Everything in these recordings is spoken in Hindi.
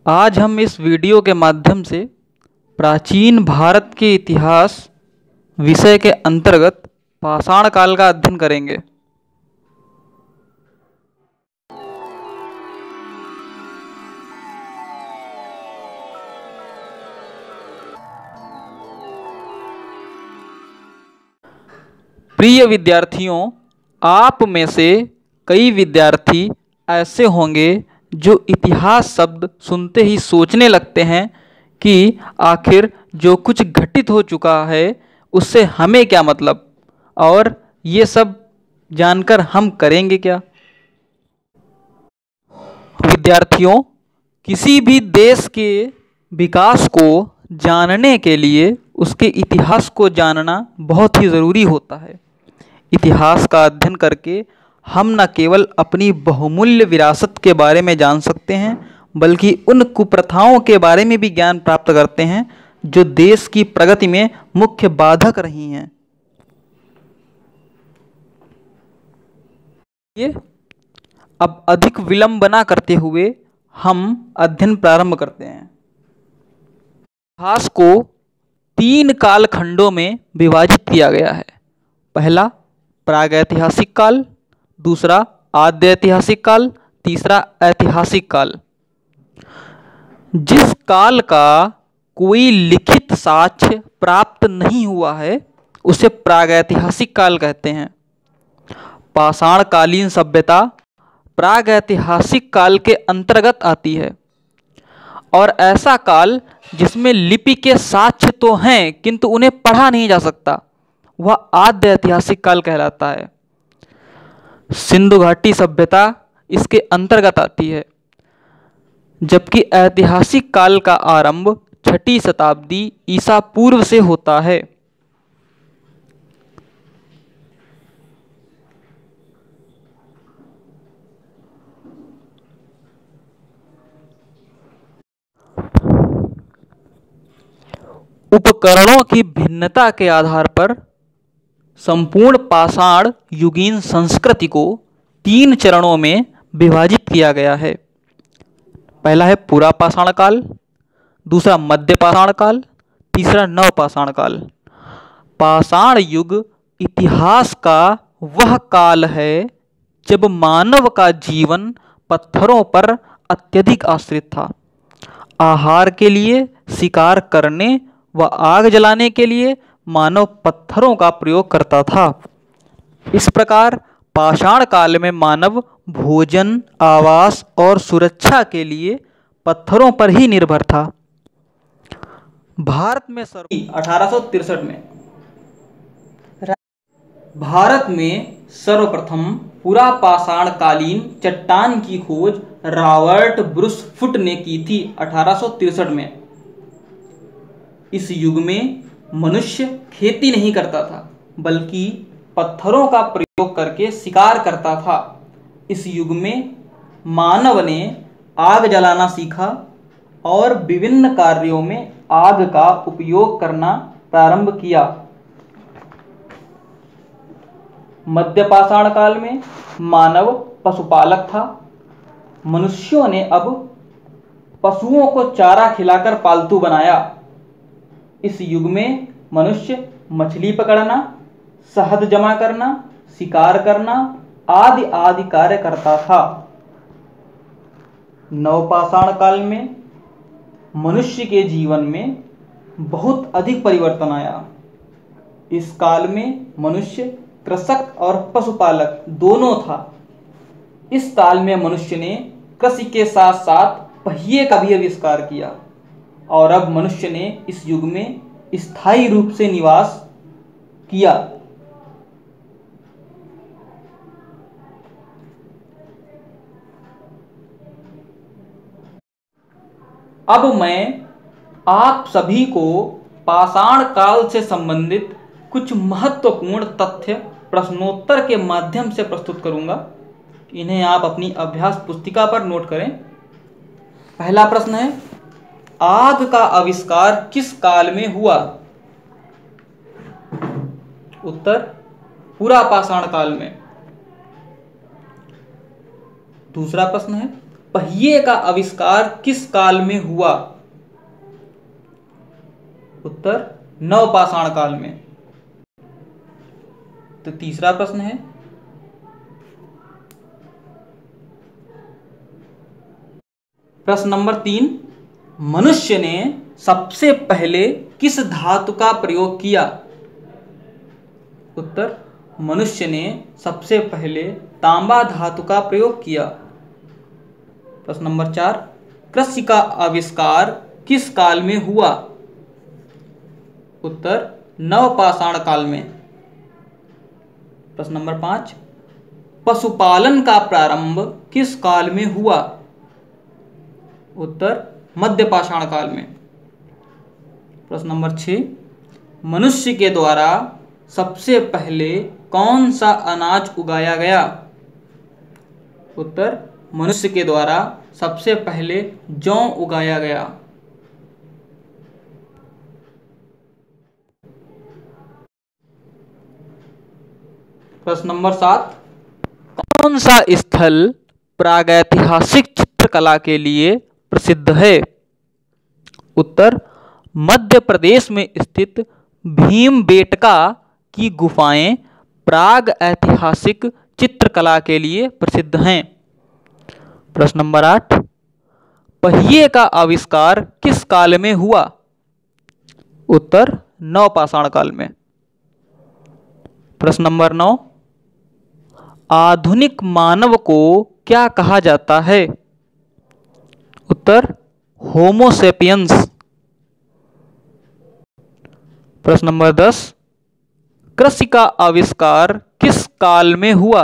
आज हम इस वीडियो के माध्यम से प्राचीन भारत के इतिहास विषय के अंतर्गत पाषाण काल का अध्ययन करेंगे। प्रिय विद्यार्थियों, आप में से कई विद्यार्थी ऐसे होंगे जो इतिहास शब्द सुनते ही सोचने लगते हैं कि आखिर जो कुछ घटित हो चुका है उससे हमें क्या मतलब, और ये सब जानकर हम करेंगे क्या। विद्यार्थियों, किसी भी देश के विकास को जानने के लिए उसके इतिहास को जानना बहुत ही ज़रूरी होता है। इतिहास का अध्ययन करके हम न केवल अपनी बहुमूल्य विरासत के बारे में जान सकते हैं, बल्कि उन कुप्रथाओं के बारे में भी ज्ञान प्राप्त करते हैं जो देश की प्रगति में मुख्य बाधक रही हैं। ये अब अधिक विलंब न करते हुए हम अध्ययन प्रारंभ करते हैं। इतिहास को 3 कालखंडों में विभाजित किया गया है। पहला प्रागैतिहासिक काल, दूसरा आद्य ऐतिहासिक काल, तीसरा ऐतिहासिक काल। जिस काल का कोई लिखित साक्ष्य प्राप्त नहीं हुआ है उसे प्रागैतिहासिक काल कहते हैं। पाषाणकालीन सभ्यता प्रागैतिहासिक काल के अंतर्गत आती है, और ऐसा काल जिसमें लिपि के साक्ष्य तो हैं किंतु उन्हें पढ़ा नहीं जा सकता, वह आद्य ऐतिहासिक काल कहलाता है। सिंधु घाटी सभ्यता इसके अंतर्गत आती है, जबकि ऐतिहासिक काल का आरंभ 6ठी शताब्दी ईसा पूर्व से होता है। उपकरणों की भिन्नता के आधार पर संपूर्ण पाषाण युगीन संस्कृति को 3 चरणों में विभाजित किया गया है। पहला है पूरा पाषाण काल, दूसरा मध्य पाषाण काल, तीसरा नव पाषाण काल। पाषाण युग इतिहास का वह काल है जब मानव का जीवन पत्थरों पर अत्यधिक आश्रित था। आहार के लिए, शिकार करने व आग जलाने के लिए मानव पत्थरों का प्रयोग करता था। इस प्रकार पाषाण काल में मानव भोजन, आवास और सुरक्षा के लिए पत्थरों पर ही निर्भर था। भारत में 1863 में भारत में सर्वप्रथम पूरा पाषाण कालीन चट्टान की खोज रॉबर्ट ब्रूस फुट ने की थी 1863 में। इस युग में मनुष्य खेती नहीं करता था, बल्कि पत्थरों का प्रयोग करके शिकार करता था। इस युग में मानव ने आग जलाना सीखा और विभिन्न कार्यों में आग का उपयोग करना प्रारंभ किया। मध्य पाषाण काल में मानव पशुपालक था। मनुष्यों ने अब पशुओं को चारा खिलाकर पालतू बनाया। इस युग में मनुष्य मछली पकड़ना, शहद जमा करना, शिकार करना आदि आदि कार्य करता था। नवपाषाण काल में मनुष्य के जीवन में बहुत अधिक परिवर्तन आया। इस काल में मनुष्य कृषक और पशुपालक दोनों था। इस काल में मनुष्य ने कृषि के साथ साथ पहिए का भी आविष्कार किया, और अब मनुष्य ने इस युग में स्थायी रूप से निवास किया। अब मैं आप सभी को पाषाण काल से संबंधित कुछ महत्वपूर्ण तथ्य प्रश्नोत्तर के माध्यम से प्रस्तुत करूंगा। इन्हें आप अपनी अभ्यास पुस्तिका पर नोट करें। पहला प्रश्न है, आग का आविष्कार किस काल में हुआ? उत्तर, पूरा पाषाण काल में। दूसरा प्रश्न है, पहिए का आविष्कार किस काल में हुआ? उत्तर नवपाषाण काल में। तो तीसरा प्रश्न है, प्रश्न नंबर 3, मनुष्य ने सबसे पहले किस धातु का प्रयोग किया? उत्तर मनुष्य ने सबसे पहले तांबा धातु का प्रयोग किया। प्रश्न नंबर 4, कृषि का आविष्कार किस काल में हुआ? उत्तर नवपाषाण काल में। प्रश्न नंबर 5, पशुपालन का प्रारंभ किस काल में हुआ? उत्तर मध्यपाषाण काल में। प्रश्न नंबर 6, मनुष्य के द्वारा सबसे पहले कौन सा अनाज उगाया गया? उत्तर मनुष्य के द्वारा सबसे पहले जौ उगाया गया। प्रश्न नंबर 7, कौन सा स्थल प्रागैतिहासिक चित्रकला के लिए प्रसिद्ध है? उत्तर मध्य प्रदेश में स्थित भीमबेटका की गुफाएं प्राग ऐतिहासिक चित्रकला के लिए प्रसिद्ध हैं। प्रश्न नंबर 8, पहिए का आविष्कार किस काल में हुआ? उत्तर नवपाषाण काल में। प्रश्न नंबर 9, आधुनिक मानव को क्या कहा जाता है? उत्तर होमो सेपियंस। प्रश्न नंबर 10, कृषि का आविष्कार किस काल में हुआ?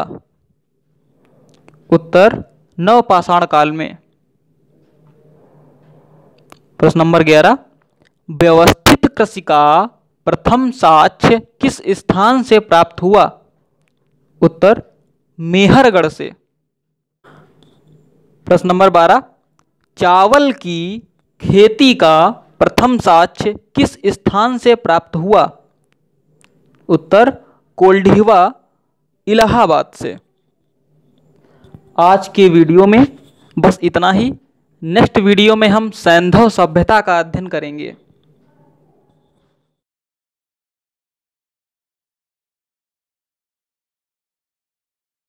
उत्तर नवपाषाण काल में। प्रश्न नंबर 11, व्यवस्थित कृषि का प्रथम साक्ष्य किस स्थान से प्राप्त हुआ? उत्तर मेहरगढ़ से। प्रश्न नंबर 12, चावल की खेती का प्रथम साक्ष्य किस स्थान से प्राप्त हुआ? उत्तर कोल्ढिवा, इलाहाबाद से। आज के वीडियो में बस इतना ही। नेक्स्ट वीडियो में हम सैंधव सभ्यता का अध्ययन करेंगे।